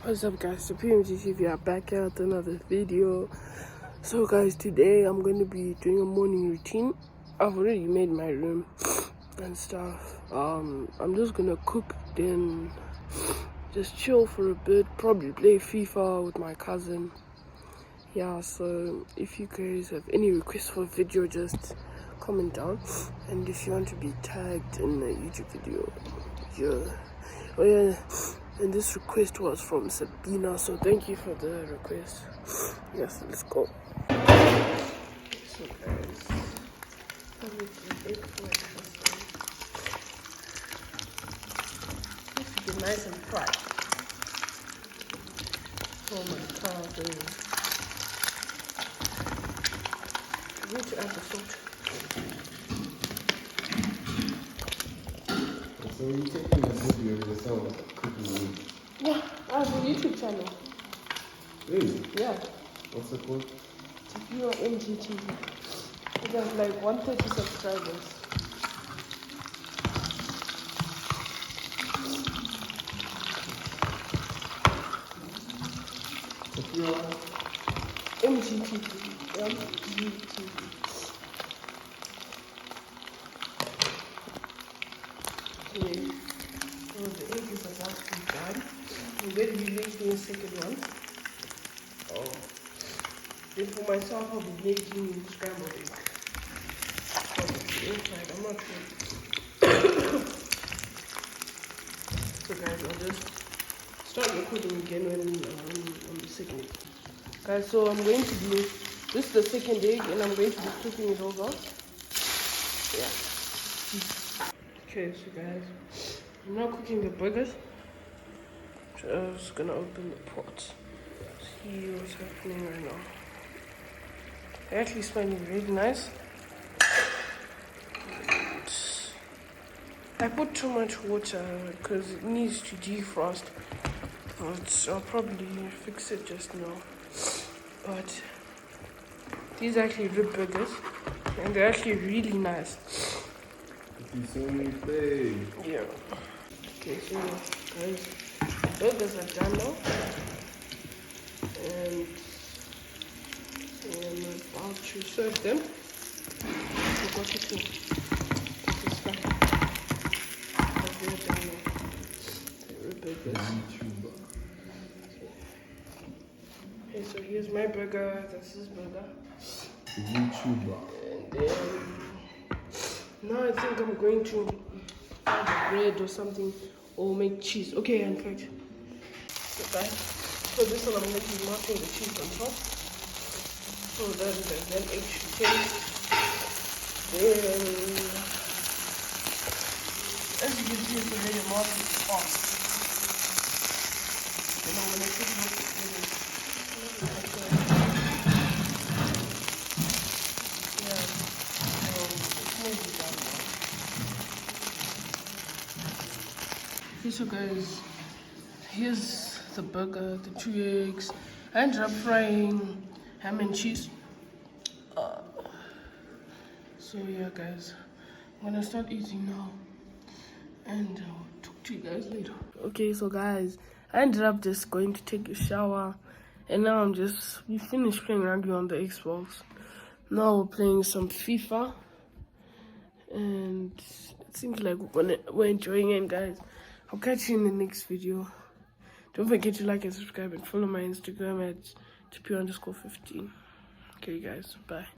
What's up guys, the PMGTV are back here with another video. So guys, today I'm going to be doing a morning routine. I've already made my room and stuff. I'm just gonna cook, then just chill for a bit, probably play FIFA with my cousin. Yeah, so if you guys have any requests for a video, just comment down, and if you want to be tagged in a YouTube video, and this request was from Sabina, so thank you for the request. Yes, let's go. So guys, probably egg breakfast. This should be nice and fried. Oh my god, I need to add the salt. So you taking a video of yourself cooking? Yeah, I have a YouTube channel. Really? Yeah. What's it called? Tapio MGTV. It has like 130 subscribers. Tapio MGTV. MGTV. Okay. So the egg is about to be done. I'm going to be making a second one. Oh. Then for myself, I'll be making scrambled egg. Probably inside, I'm not sure. So guys, I'll just start recording again when on the second egg. Guys, so I'm going to do this is the second egg, and I'm going to be cooking it over. Yeah. Okay, so guys, I'm now cooking the burgers. Just gonna open the pot. See what's happening right now. They're actually smelling really nice. I put too much water because it needs to defrost. But I'll probably fix it just now. But these are actually rib burgers, and they're actually really nice. you saw me play. Yeah. Okay, so guys, burgers are done now. And I'm about to serve them. Forgot to put this stuff. But they're done now. Rib burgers. Okay, so here's my burger. That's his burger. YouTuber. And then now I think I'm going to add bread or something, or make cheese. Okay, in fact, okay. So this one I'm going to be melting the cheese on top. So then egg should taste. Then, as you can see, it's already melted fast. Then I'm going to put it so guys, here's the burger, the 2 eggs. I ended up frying ham and cheese. So yeah guys, I'm gonna start eating now, and I'll talk to you guys later. Okay, so guys, I ended up just going to take a shower, and now we finished playing rugby on the Xbox. Now we're playing some FIFA, and it seems like we're enjoying it, guys. I'll catch you in the next video. Don't forget to like and subscribe, and follow my Instagram at TP_15. Okay guys, bye.